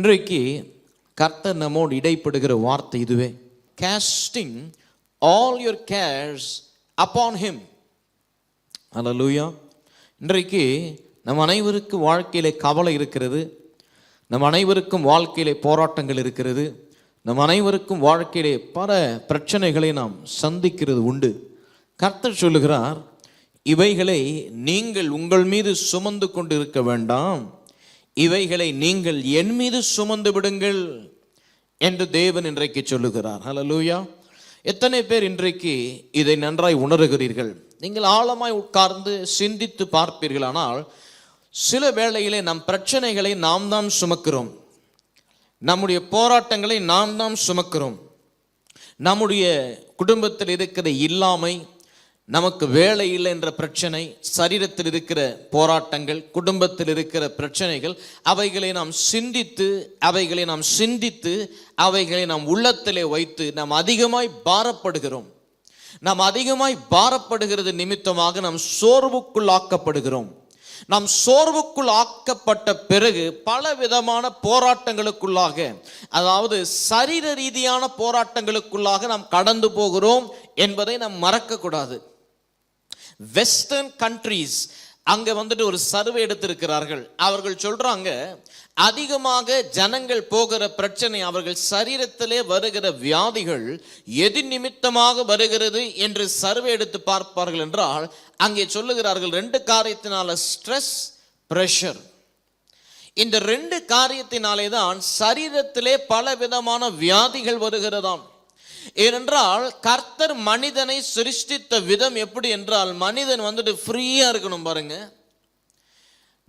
இன்றைக்கு கர்த்தர் நம்மோடு இடைப்படுகிற வார்த்தை இதுவே. casting all your cares upon him. ஹல்லேலூயா. இன்றைக்கு நம் அனைவருக்கும் வாழ்க்கையிலே கவலை இருக்கிறது, நம் அனைவருக்கும் வாழ்க்கையிலே போராட்டங்கள் இருக்கிறது, நம் அனைவருக்கும் வாழ்க்கையிலே பல பிரச்சனைகளை நாம் சந்திக்கிறது உண்டு. கர்த்தர் சொல்லுகிறார், இவைகளை நீங்கள் உங்கள் மீது சுமந்து கொண்டு இருக்க வேண்டாம், இவைகளை நீங்கள் என் மீது சுமந்து விடுங்கள் என்று தேவன் இன்றைக்கு சொல்லுகிறார். ஹல்லேலூயா. எத்தனை பேர் இன்றைக்கு இதை நன்றாய் உணர்கிறீர்கள்? நீங்கள் ஆழமாய் உட்கார்ந்து சிந்தித்து பார்ப்பீர்கள். ஆனால் சில வேளையிலே நம் பிரச்சனைகளை நாம் தான் சுமக்கிறோம், நம்முடைய போராட்டங்களை நாம் தான் சுமக்கிறோம். நம்முடைய குடும்பத்தில் இருக்கிற இல்லாமை, நமக்கு வேலை இல்லை என்ற பிரச்சனை, சரீரத்தில் இருக்கிற போராட்டங்கள், குடும்பத்தில் இருக்கிற பிரச்சனைகள், அவைகளை நாம் சிந்தித்து அவைகளை நாம் உள்ளத்திலே வைத்து நாம் அதிகமாய் பாரப்படுகிறோம். நாம் அதிகமாய் பாரப்படுகிறது நிமித்தமாக நாம் சோர்வுக்குள் ஆக்கப்படுகிறோம். நாம் சோர்வுக்குள் ஆக்கப்பட்ட பிறகு பல விதமான போராட்டங்களுக்குள்ளாக, அதாவது சரீர ரீதியான போராட்டங்களுக்குள்ளாக நாம் கடந்து போகிறோம் என்பதை நாம் மறக்கக்கூடாது. வெஸ்டர்ன் கண்ட்ரீஸ் அங்கே ஒரு சர்வே எடுத்திருக்கிறார்கள். அவர்கள் சொல்றாங்க, அதிகமாக ஜனங்கள் போகிற பிரச்சனை, அவர்கள் சரீரத்திலே வருகிற வியாதிகள் எது நிமித்தமாக வருகிறது என்று சர்வே எடுத்து பார்ப்பார்கள் என்றால் அங்கே சொல்லுகிறார்கள், 2 காரியத்தினால, ஸ்ட்ரெஸ், பிரஷர். இந்த 2 காரியத்தினாலே தான் சரீரத்திலே பல விதமான வியாதிகள் வருகிறதாம். ஏனென்றால் கர்த்தர் மனிதனை சிருஷ்டித்த விதம் எப்படி என்றால், மனிதன் ஃப்ரீயா இருக்கணும். பாருங்க,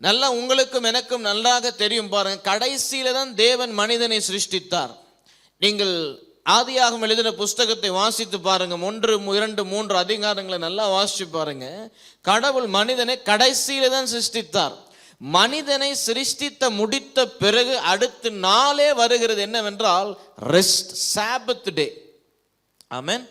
நல்லா உங்களுக்கும் எனக்கும் நன்றாக தெரியும். பாருங்க, கடைசியில தான் தேவன் மனிதனை சிருஷ்டித்தார். நீங்கள் ஆதியாகமம் எழுதின புஸ்தகத்தை வாசித்து பாருங்க, 1, 2, 3 அதிகாரங்களை நல்லா வாசிச்சு பாருங்க. கடவுள் மனிதனை கடைசியில தான் சிருஷ்டித்தார். மனிதனை சிருஷ்டித்த முடித்த பிறகு அடுத்த நாளே வருகிறது என்னவென்றால் ரெஸ்ட், சாபத் டே. ஆமென்.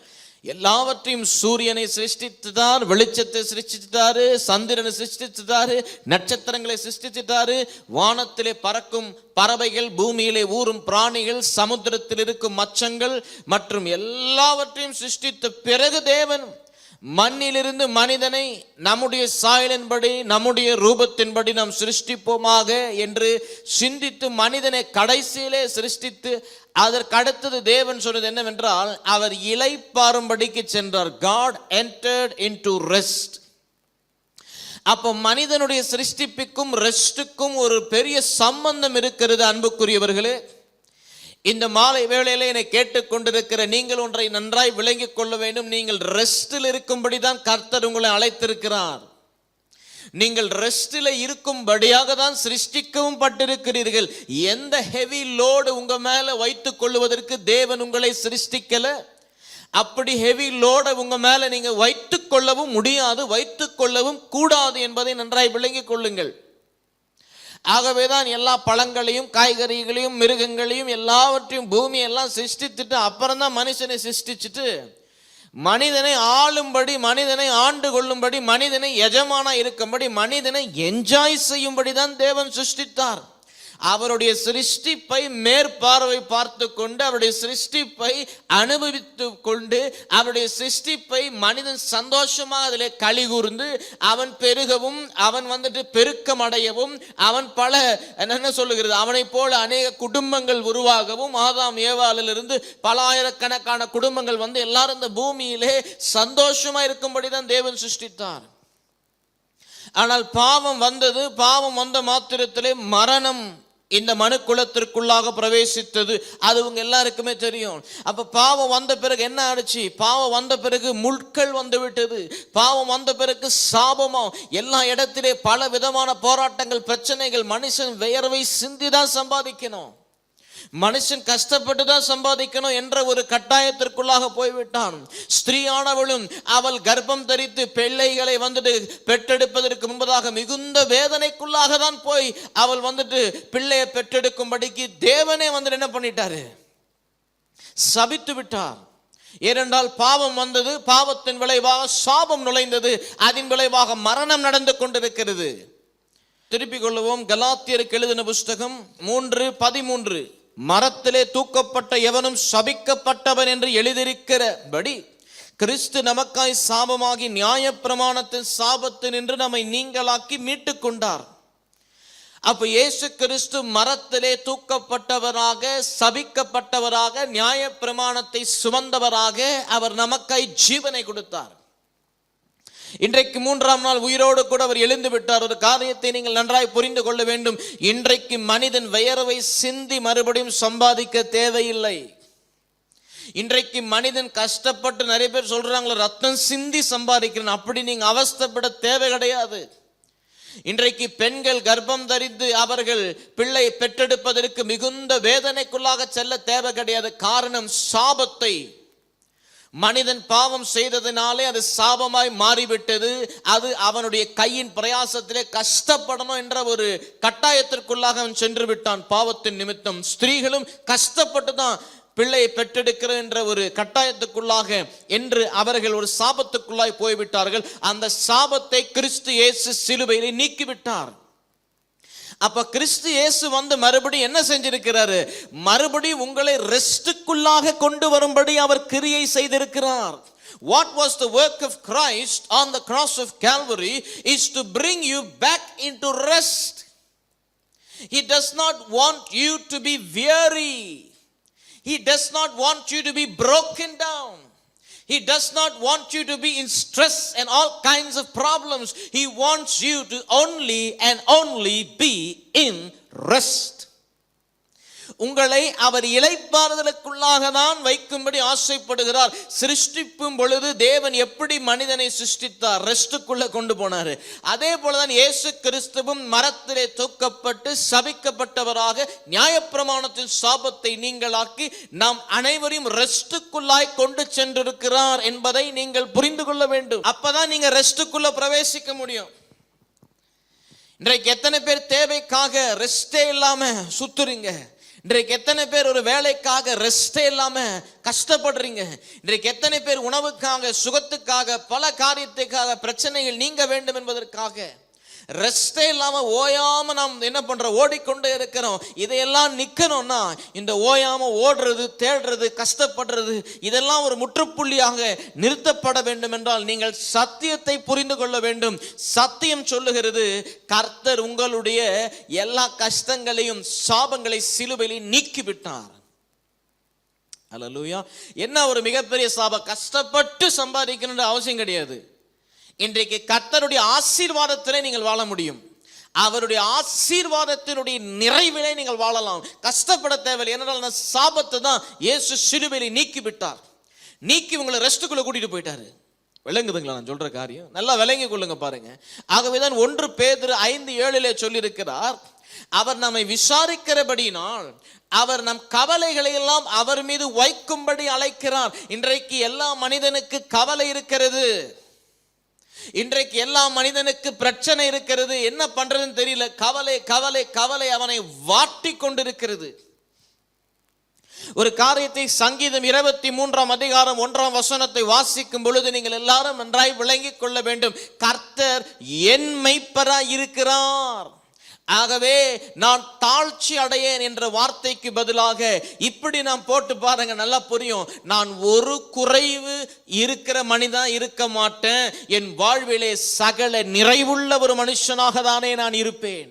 எல்லாவற்றையும், சூரியனை சிருஷ்டித்தார், வெளிச்சத்தை சிருஷ்டித்தாரு, சந்திரனை சிருஷ்டித்தாரு, நட்சத்திரங்களை சிருஷ்டித்தாரு, வானத்திலே பறக்கும் பறவைகள், பூமியிலே ஊறும் பிராணிகள், சமுத்திரத்தில் இருக்கும் மச்சங்கள் மற்றும் எல்லாவற்றையும் சிருஷ்டித்த பிறகு தேவன் மண்ணிலிருந்து மனிதனை நம்முடைய சாயலின்படி, நம்முடைய ரூபத்தின்படி நாம் சிருஷ்டிப்போமாக என்று சிந்தித்து மனிதனை கடைசியிலே சிருஷ்டித்து அதற்கு அடுத்தது தேவன் சொன்னது என்னவென்றால், அவர் இளைப்பாறும்படிக்கு சென்றார். God entered into rest. அப்போ மனிதனுடைய சிருஷ்டிப்புக்கும் ரெஸ்டுக்கும் ஒரு பெரிய சம்பந்தம் இருக்கிறது. அன்புக்குரியவர்களே, இந்த மாலை வேளையிலே என்னை கேட்டுக்கொண்டிருக்கிற நீங்கள் ஒன்றை நன்றாய் விளங்கிக் கொள்ள வேண்டும். நீங்கள் ரெஸ்டில் இருக்கும்படி தான் கர்த்தர் உங்களை அழைத்திருக்கிறார். நீங்கள் ரெஸ்டில் இருக்கும்படியாக தான் சிருஷ்டிக்கவும் பட்டிருக்கிறீர்கள். எந்த ஹெவி லோடு உங்க மேல வைத்துக் கொள்வதற்கு தேவன் உங்களை சிருஷ்டிக்கல. அப்படி ஹெவி லோட உங்க மேல நீங்க வைத்துக் கொள்ளவும் முடியாது, வைத்துக் கொள்ளவும் கூடாது என்பதை நன்றாய் விளங்கிக் கொள்ளுங்கள். ஆகவேதான் எல்லா பழங்களையும், காய்கறிகளையும், மிருகங்களையும், எல்லாவற்றையும் பூமியெல்லாம் சிருஷ்டித்துட்டு அப்புறம் தான் மனுஷனை சிருஷ்டிச்சுட்டு மனிதனை ஆளும்படி, மனிதனை ஆண்டு கொள்ளும்படி, மனிதனை எஜமானா இருக்கும்படி, மனிதனை என்ஜாய் செய்யும்படி தான் தேவன் சிருஷ்டித்தார். அவருடைய சிருஷ்டிப்பை மேற்பார்வை பார்த்து கொண்டு, அவருடைய சிருஷ்டிப்பை அனுபவித்து கொண்டு, அவருடைய சிருஷ்டிப்பை மனிதன் சந்தோஷமாக அதிலே களி கூர்ந்து அவன் பெருகவும், அவன் பெருக்கம் அடையவும், அவன் பல என்ன சொல்லுகிறது, அவனை போல அநேக குடும்பங்கள் உருவாகவும், ஆதாம் ஏவாளிலிருந்து பல ஆயிரக்கணக்கான குடும்பங்கள் எல்லாரும் இந்த பூமியிலே சந்தோஷமா இருக்கும்படி தான் தேவன் சிருஷ்டித்தார். ஆனால் பாவம் வந்தது. பாவம் வந்த மாத்திரத்திலே மரணம் இந்த மனு குலத்திற்குள்ளாக பிரவேசித்தது. அது உங்க எல்லாருக்குமே தெரியும். அப்ப பாவம் வந்த பிறகு என்ன ஆச்சு? பாவம் வந்த பிறகு முட்கள் வந்து விட்டது. பாவம் வந்த பிறகு சாபமா, எல்லா இடத்திலே பல விதமான போராட்டங்கள், பிரச்சனைகள். மனுஷன் வியர்வை சிந்திதான் சம்பாதிக்கணும், மனுஷன் கஷ்டப்பட்டு தான் சம்பாதிக்கணும் என்ற ஒரு கட்டாயத்திற்குள்ளாக போய்விட்டான். ஸ்திரீயானவளும் அவள் கர்ப்பம் தரித்து பிள்ளைகளை பெற்றெடுப்பதற்கு முன்பதாக மிகுந்த வேதனைக்குள்ளாக தான் போய் அவள் பிள்ளையை பெற்றெடுக்கும்படிக்கு தேவனே என்ன பண்ணிட்டாரு? சபித்து விட்டார். ஏனென்றால் பாவம் வந்தது, பாவத்தின் விளைவாக சாபம் நுழைந்தது, அதன் விளைவாக மரணம் நடந்து கொண்டிருக்கிறது. திருப்பிக் கொள்ளுவோம். கலாத்தியருக்கு எழுதின புஸ்தகம் 3:13. மரத்திலே தூக்கப்பட்ட எவனும் சபிக்கப்பட்டவன் என்று எழுதியிருக்கிறபடி கிறிஸ்து நமக்காய் சாபமாகி நியாயப்பிரமாணத்தின் சாபத்தில் நின்று நம்மை நீங்களாக்கி மீட்டுக் கொண்டார். அப்ப இயேசு கிறிஸ்து மரத்திலே தூக்கப்பட்டவராக, சபிக்கப்பட்டவராக, நியாயப்பிரமாணத்தை சுமந்தவராக அவர் நமக்காய் ஜீவனை கொடுத்தார். இன்றைக்கு 3ஆம் நாள் உயிரோடு கூட அவர் எழுந்து விட்டார். ஒரு காரியத்தை நீங்கள் நன்றாய் புரிந்து கொள்ள வேண்டும். இன்றைக்கு மனிதன் வியர்வை சிந்தி மறுபடியும் சம்பாதிக்க தேவையில்லை. இன்றைக்கு மனிதன் கஷ்டப்பட்டு, நிறைய பேர் சொல்றாங்களே ரத்தம் சிந்தி சம்பாதிக்கிறேன், அப்படி நீங்க அவஸ்தைப்பட தேவை கிடையாது. இன்றைக்கு பெண்கள் கர்ப்பம் தரித்து அவர்கள் பிள்ளை பெற்றெடுப்பதற்கு மிகுந்த வேதனைக்குள்ளாக செல்ல தேவை கிடையாது. காரணம், சாபத்தை மனிதன் பாவம் செய்ததினாலே அது சாபமாய் மாறிவிட்டது. அது அவனுடைய கையின் பிரயாசத்திலே கஷ்டப்படணும் என்ற ஒரு கட்டாயத்திற்குள்ளாக அவன் சென்று விட்டான். பாவத்தின் நிமித்தம் ஸ்திரீகளும் கஷ்டப்பட்டு தான் பிள்ளையை பெற்றெடுக்கிற என்ற ஒரு கட்டாயத்துக்குள்ளாக என்று அவர்கள் ஒரு சாபத்துக்குள்ளாய் போய்விட்டார்கள். அந்த சாபத்தை கிறிஸ்து இயேசு சிலுவையிலே நீக்கிவிட்டார். அப்ப கிறிஸ்து இயேசு வந்து மறுபடியும் என்ன செஞ்சிருக்கிறாரு? மறுபடியும் உங்களை ரெஸ்டுக்குள்ளாக கொண்டு வரும்படி அவர் கிரியை செய்திருக்கிறார். What was the work of Christ on the cross of Calvary is to bring you back into rest. He does not want you to be weary. He does not want you to be broken down. He does not want you to be in stress and all kinds of problems. He wants you to only and only be in rest. உங்களை அவர் இளைப்பாறுதலுக்குள்ளாக தான் வைக்கும்படி ஆசைப்படுகிறார். சிருஷ்டிப்பும் பொழுது தேவன் எப்படி மனிதனை சிருஷ்டித்தார்? ரெஸ்டுக்குள்ள கொண்டு போனார். அதே போலதான் இயேசு கிறிஸ்துவும் மரத்திலே தூக்கப்பட்டு சபிக்கப்பட்டவராக நியாயப்பிரமாணத்தின் சாபத்தை நீங்களாக்கி நாம் அனைவரையும் ரெஸ்டுக்குள்ளாய் கொண்டு சென்றிருக்கிறார் என்பதை நீங்கள் புரிந்து கொள்ள வேண்டும். அப்பதான் நீங்க ரெஸ்டுக்குள்ள பிரவேசிக்க முடியும். இன்றைக்கு எத்தனை பேர் தேவைக்காக ரெஸ்டே இல்லாம சுத்துறீங்க? இன்றைக்கு எத்தனை பேர் ஒரு வேலைக்காக ரெஸ்டே இல்லாம கஷ்டப்படுறீங்க? இன்றைக்கு எத்தனை பேர் உணவுக்காக, சுகத்துக்காக, பல காரியத்துக்காக பிரச்சனைகள் நீங்க வேண்டும் என்பதற்காக ரெஸ்டே இல்லாம ஓயாம நாம் என்ன பண்றோம்? ஓடிக்கொண்டே இருக்கிறோம். இதையெல்லாம் நிக்கணும்னா இந்த ஓயாம ஓடுறது, தேடுறது, கஷ்டப்படுறது இதெல்லாம் ஒரு முற்றுப்புள்ளியாக நிறுத்தப்பட வேண்டும் என்றால் நீங்கள் சத்தியத்தை புரிந்து கொள்ள வேண்டும். சத்தியம் சொல்லுகிறது, கர்த்தர் உங்களுடைய எல்லா கஷ்டங்களையும் சாபங்களை சிலுவையில் நீக்கிவிட்டார். அல்லேலூயா. என்ன ஒரு மிகப்பெரிய சாபம்? கஷ்டப்பட்டு சம்பாதிக்கணும்ன்ற அவசியம் கிடையாது. இன்றைக்கு கர்த்தருடைய ஆசீர்வாதத்திலே நீங்கள் வாழ முடியும். அவருடைய ஆசீர்வாதத்தினுடைய நிறைவிலே நீங்கள் வாழலாம். கஷ்டப்பட தேவையில்லை. ஏனென்றால் சாபத்தை தான் இயேசு சிலுவையில் நீக்கி விட்டார். நீக்கி உங்களை ரெஸ்டுக்குள்ள கூட்டிட்டு போயிட்டாரு. விளங்குதுங்களா நான் சொல்ற காரியம்? நல்லா விளங்கி கொள்ளுங்க பாருங்க. ஆகவேதான் 1 பேதுரு 5:7 சொல்லியிருக்கிறார், அவர் நம்மை விசாரிக்கிறபடியினால் அவர் நம் கவலைகளை எல்லாம் அவர் மீது வைக்கும்படி அழைக்கிறார். இன்றைக்கு எல்லா மனிதனுக்கு கவலை இருக்கிறது. இன்றைக்கு எல்லா மனிதனுக்கு பிரச்சனை இருக்கிறது. என்ன பண்றதுன்னு தெரியல. கவலை கவலை கவலை அவனை வாட்டி கொண்டிருக்கிறது. ஒரு காரியத்தை சங்கீதம் 23ஆம் அதிகாரம் 1ஆம் வசனத்தை வாசிக்கும் பொழுது நீங்கள் எல்லாரும் நன்றாய் விளங்கிக் கொள்ள வேண்டும். கர்த்தர் என் மேய்ப்பராய் இருக்கிறார், ஆகவே நான் தாழ்ச்சி அடையேன் என்ற வார்த்தைக்கு பதிலாக இப்படி நான் போட்டு பாருங்க, நல்லா புரியும். நான் ஒரு குறைவு இருக்கிற மனிதா இருக்க மாட்டேன். என் வாழ்விலே சகல நிறைவுள்ள ஒரு மனுஷனாக தானே நான் இருப்பேன்.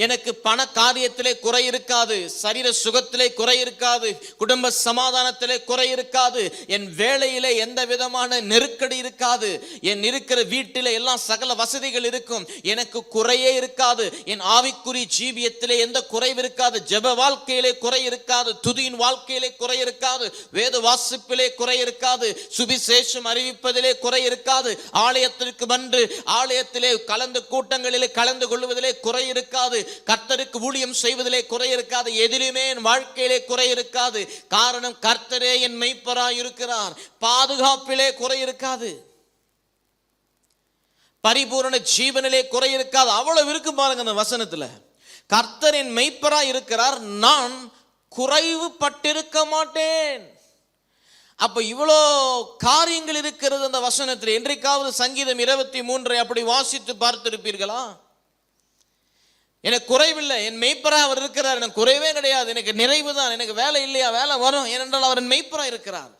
எனக்கு பண காரியத்திலே குறை இருக்காது, சரீர சுகத்திலே குறை இருக்காது, குடும்ப சமாதானத்திலே குறை இருக்காது, என் வேலையிலே எந்த விதமான நெருக்கடி இருக்காது, என் இருக்கிற வீட்டிலே எல்லாம் சகல வசதிகள் இருக்கும், எனக்கு குறையே இருக்காது. என் ஆவிக்குரிய ஜீவியத்திலே எந்த குறைவு இருக்காது, ஜெப வாழ்க்கையிலே குறை இருக்காது, துதியின் வாழ்க்கையிலே குறை இருக்காது, வேத வாசிப்பிலே குறை இருக்காது, சுவிசேஷம் அறிவிப்பதிலே குறை இருக்காது, ஆலயத்திற்கு வந்து ஆலயத்திலே கலந்து கூட்டங்களிலே கலந்து கொள்வதிலே குறை இருக்காது, கர்த்தருக்கு ஊழியம் செய்வதிலே குறை இருக்காது, எதிலுமே என் வாழ்க்கையிலே குறை இருக்காது. காரணம், கர்த்தரே என் மேய்ப்பராய் இருக்கிறார். பாதுகாப்பிலே குறை இருக்காது, பரிபூரண ஜீவனிலே குறை இருக்காது. அவ்வளவு இருக்கு பாருங்க அந்த வசனத்துல. கர்த்தர் என் மேய்ப்பராய் இருக்கிறார், நான் குறைவு பட்டிருக்க மாட்டேன். அப்ப இவ்வளோ காரியங்கள் இருக்கிறது அந்த வசனத்தில். என்றைக்காவது சங்கீதம் 23 அப்படி வாசித்து பார்த்திருப்பீர்களா? எனக்கு குறைவில்லை, என் மெய்ப்பரா அவர் இருக்கிறார், எனக்கு குறைவே கிடையாது, எனக்கு நிறைவு தான், எனக்கு வேலை இல்லையா, வேலை வரும், ஏனென்றால் அவர் மெய்ப்பரா இருக்கிறார்.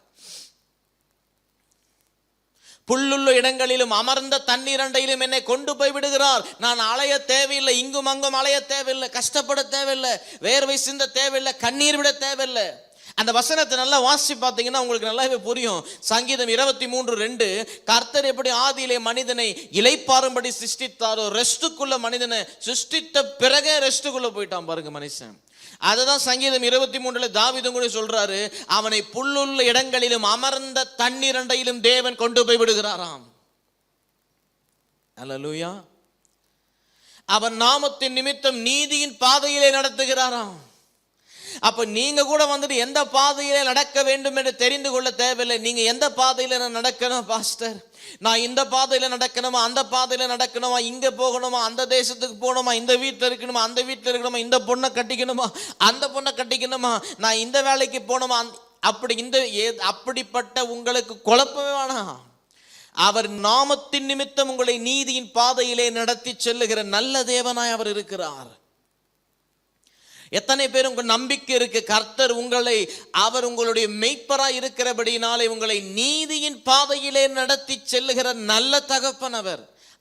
புல்லுள்ள இடங்களிலும் அமர்ந்த தண்ணீர் அண்டையிலும் என்னை கொண்டு போய் விடுகிறார். நான் அலைய தேவையில்லை, இங்கும் அங்கும் அலைய தேவையில்லை, கஷ்டப்பட தேவையில்லை, வேர்வை சிந்த தேவையில்லை, கண்ணீர் விட தேவையில்லை. அந்த வசனத்தை நல்லா வாசி பார்த்தீங்கன்னா உங்களுக்கு நல்லாவே புரியும். சங்கீதம் 23:2, கர்த்தர் எப்படி ஆதியிலே மனிதனை இளைப்பாறும்படி சிருஷ்டித்தாரோ, ரெஸ்டுக்குள்ள மனிதனை சிருஷ்டித்த பிறகே ரெஸ்டுக்குள்ள போயிட்டான் பாருங்க மனுஷன். அதுதான் சங்கீதம் 23 தாவீதும் கூட சொல்றாரு, அவனை புல்லுள்ள இடங்களிலும் அமர்ந்த தண்ணீர் அண்டையிலும் தேவன் கொண்டு போய் விடுகிறாராம். அல்லேலூயா. அவன் நாமத்தின் நிமித்தம் நீதியின் பாதையிலே நடத்துகிறாராம். அப்ப நீங்க கூட வந்துட்டு எந்த பாதையில நடக்க வேண்டும் என்று தெரிந்து கொள்ள தேவையில்லை. நீங்க எந்த பாதையில நான் நடக்கணும் பாஸ்டர், நான் இந்த பாதையில நடக்கணுமா, அந்த பாதையில நடக்கணுமா, இங்க போகணுமா, அந்த தேசத்துக்கு போகணுமா, இந்த வீட்டில் இருக்கணுமா, அந்த வீட்டில் இருக்கணுமா, இந்த பொண்ணை கட்டிக்கணுமா, அந்த பொண்ணை கட்டிக்கணுமா, நான் இந்த வேலைக்கு போகணுமா, அப்படிப்பட்ட உங்களுக்கு குழப்பமே வேணாம். அவர் நாமத்தின் நிமித்தம் உங்களை நீதியின் பாதையிலே நடத்தி செல்லுகிற நல்ல தேவனாய் அவர் இருக்கிறார். எத்தனை பேர் உங்க நம்பிக்கை இருக்கு கர்த்தர் உங்களை, அவர் உங்களுடைய மெய்ப்பராய் இருக்கிறபடினாலே உங்களை நீதியின் பாதையிலே நடத்தி செல்லுகிற நல்ல தகப்பன்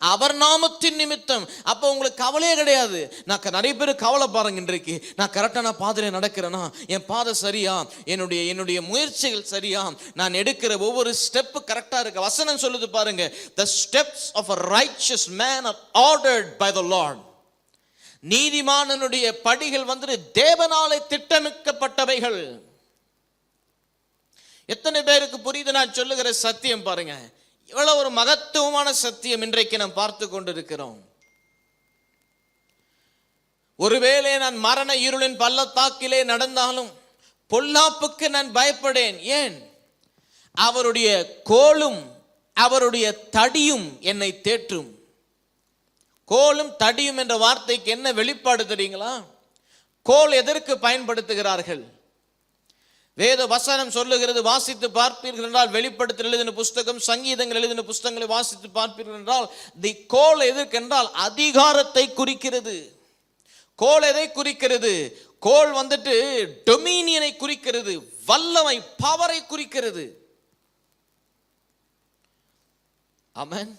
அவர் நாமத்தின் நிமித்தம். அப்போ உங்களுக்கு கவலையே கிடையாது. நான் நிறைய பேர் கவலை பாருங்க, இன்றைக்கு நான் கரெக்டான பாதையில நடக்கிறேனா, என் பாதை சரியா, என்னுடைய முயற்சிகள் சரியா, நான் எடுக்கிற ஒவ்வொரு ஸ்டெப் கரெக்டா இருக்கு. வசனம் சொல்லுது பாருங்க, the steps of a righteous man are ordered by the Lord. நீதிமானனுடைய படிகள் வந்து தேவனாலே திட்டமிக்கப்பட்டவைகள். எத்தனை பேருக்கு புரியுது நான் சொல்லுகிற சத்தியம் பாருங்க. இவ்வளவு ஒரு மகத்துவமான சத்தியம் இன்றைக்கு நாம் பார்த்து கொண்டிருக்கிறோம். ஒருவேளை நான் மரண இருளின் பள்ளத்தாக்கிலே நடந்தாலும் பொல்லாப்புக்கு நான் பயப்படேன். ஏன்? அவருடைய கோலும் அவருடைய தடியும் என்னை தேற்றும். கோலும் தடியும் என்ற வார்த்தைக்கு என்ன வெளிப்பாடு தெரியுங்களா? கோல் எதற்கு பயன்படுத்துகிறார்கள்? வேத வசனம் சொல்லுகிறது, வாசித்து பார்ப்பீர்கள் என்றால் வெளிப்படுத்தல் எழுதின புஸ்தகம், சங்கீதங்கள் எழுதின புஸ்தகங்களை வாசித்து பார்ப்பீர்கள் என்றால் தி கோல் எதற்கென்றால் அதிகாரத்தை குறிக்கிறது. கோல் எதை குறிக்கிறது? கோல் வந்துட்டு டொமினியனை குறிக்கிறது, வல்லமை, பவரை குறிக்கிறது. ஆமென்.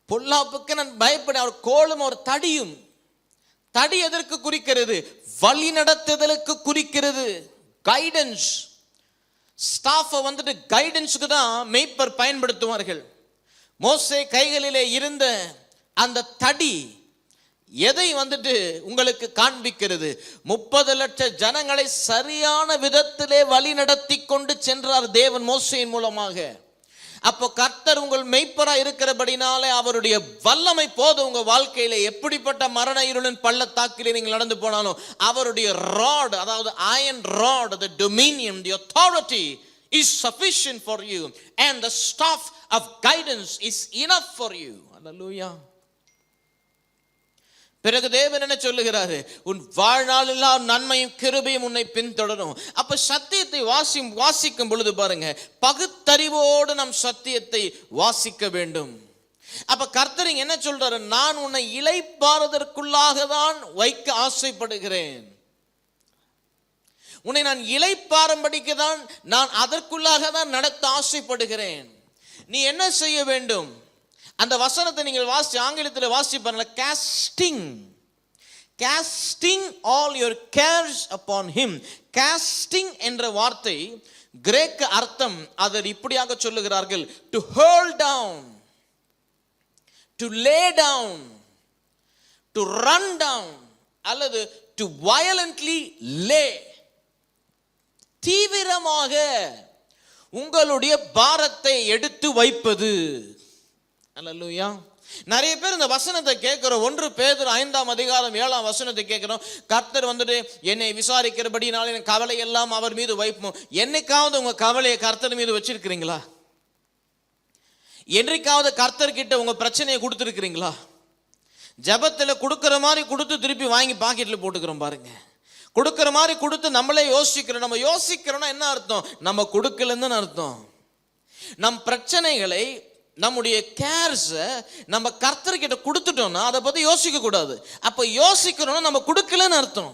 பொல்லாப்புக்கு நான் பயப்பட, அவர் கோலும் அவர் தடியும். தடி எதற்கு குறிக்கிறது? வழி நடத்துதலுக்கு குறிக்கிறது, கைடன்ஸ். ஸ்டாஃப் வந்துட்டு கைடன்ஸுக்கு தான் மேய்ப்பர் பயன்படுத்துவார்கள். மோசே கைகளிலே இருந்த அந்த தடி எதை வந்துட்டு உங்களுக்கு காண்பிக்கிறது? 30 லட்சம் ஜனங்களை சரியான விதத்திலே வழி நடத்தி கொண்டு சென்றார் தேவன் மோசேயின் மூலமாக. அப்போ கர்த்தர் உங்கள் மெய்ப்பரா இருக்கிறபடினாலே அவருடைய வல்லமை போதும் உங்க வாழ்க்கையில. எப்படிப்பட்ட மரண இருளின் பள்ளத்தாக்கிலே நீங்கள் நடந்து போனாலும் அவருடைய ராட், அதாவது iron rod, the dominion, the authority is sufficient for you and the staff of guidance is enough for you. Hallelujah. பிறகு தேவன் என்ன சொல்லுகிறாரு? உன் வாழ்நாளெல்லாம் நன்மையும் கிருபையும் உன்னை பின்தொடரும். அப்ப சத்தியத்தை வாசிக்கும் பொழுது பாருங்க, பகுத்தறிவோடு நம் சத்தியத்தை வாசிக்க வேண்டும். அப்ப கர்த்தர் என்ன சொல்றாரு? நான் உன்னை இளைப்பாறுதற்குள்ளாக தான் வைக்க ஆசைப்படுகிறேன். உன்னை நான் இளைப்பாறும்படிக்கு தான், நான் அதற்குள்ளாக தான் நடத்த ஆசைப்படுகிறேன். நீ என்ன செய்ய வேண்டும்? அந்த வசனத்தை நீங்கள் ஆங்கிலத்தில் வாசிப்பாங்க, casting all your cares upon him. casting என்ற வார்த்தை கிரேக்க அர்த்தம் அதை இப்படியாக சொல்லுகிறார்கள், to hurl down, to lay down, to run down, அல்லது to violently lay. தீவிரமாக உங்களுடைய பாரத்தை எடுத்து வைப்பது. அல்லேலூயா. நிறைய பேர் இந்த வசனத்தை கேட்கிறோம். 1 பேதுரு 5:7 கேட்கிறோம். கர்த்தர் வந்துட்டு என்னை விசாரிக்கிறபடினால என் கவலை எல்லாம் அவர் மீது வைப்போம். என்னைக்காவது உங்க கவலையை கர்த்தர் மீது வச்சிருக்கிறீங்களா? என்னைக்காவது கர்த்தர் கிட்ட உங்க பிரச்சனையை கொடுத்துருக்கிறீங்களா? ஜபத்தில் கொடுக்கிற மாதிரி கொடுத்து திருப்பி வாங்கி பாக்கெட்ல போட்டுக்கிறோம் பாருங்க. கொடுக்கிற மாதிரி கொடுத்து நம்மளே யோசிக்கிறோம். நம்ம யோசிக்கிறோம்னா என்ன அர்த்தம்? நம்ம கொடுக்கலன்னு அர்த்தம். நம் பிரச்சனைகளை நம்முடைய கேர்ஸை நம்ம கர்த்தர்கிட்ட கொடுத்துட்டோம்னா அதை பத்தி யோசிக்க கூடாது. அப்ப யோசிக்கணும்னா நம்ம கொடுக்கலன்னு அர்த்தம்.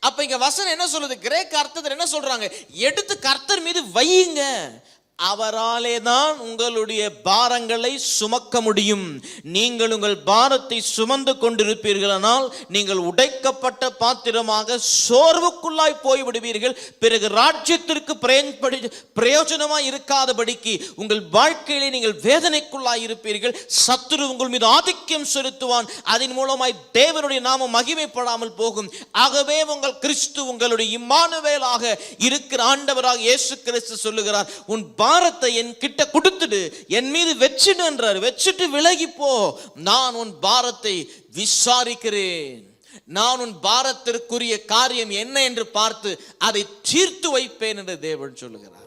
அப்ப இங்க வசனம் என்ன சொல்லுது? கிரேக்க அர்த்தத்தில் என்ன சொல்றாங்க? எடுத்து கர்த்தர் மீது வையுங்க, அவராலே தான் உங்களுடைய பாரங்களை சுமக்க முடியும். நீங்கள் உங்கள் பாரத்தை சுமந்து கொண்டிருப்பீர்களானால் நீங்கள் உடைக்கப்பட்ட பாத்திரமாக சோர்வுக்குள்ளாய் போய்விடுவீர்கள். பிறகு ராஜ்யத்திற்கு பிரயோஜனமாய் இருக்காதபடிக்கு உங்கள் வாழ்க்கையிலே நீங்கள் வேதனைக்குள்ளாய் இருப்பீர்கள். சத்துரு உங்கள் மீது ஆதிக்கம் செலுத்துவான். அதன் மூலமாய் தேவனுடைய நாமம் மகிமைப்படாமல் போகும். ஆகவே உங்கள் கிறிஸ்து உங்களுடைய இம்மானுவேலாக இருக்கிற ஆண்டவராக இயேசு கிறிஸ்து சொல்லுகிறார், உன் பாரத்தை என் கிட்ட கொடுத்துடு, என் மீது வெச்சிடு என்றார். வெச்சிட்டு விலகி போ, நான் உன் பாரத்தை விசாரிக்கிறேன். நான் உன் பாரத்திற்குரிய காரியம் என்ன என்று பார்த்து அதை தீர்த்து வைப்பேன் என்று தேவன் சொல்லுகிறார்.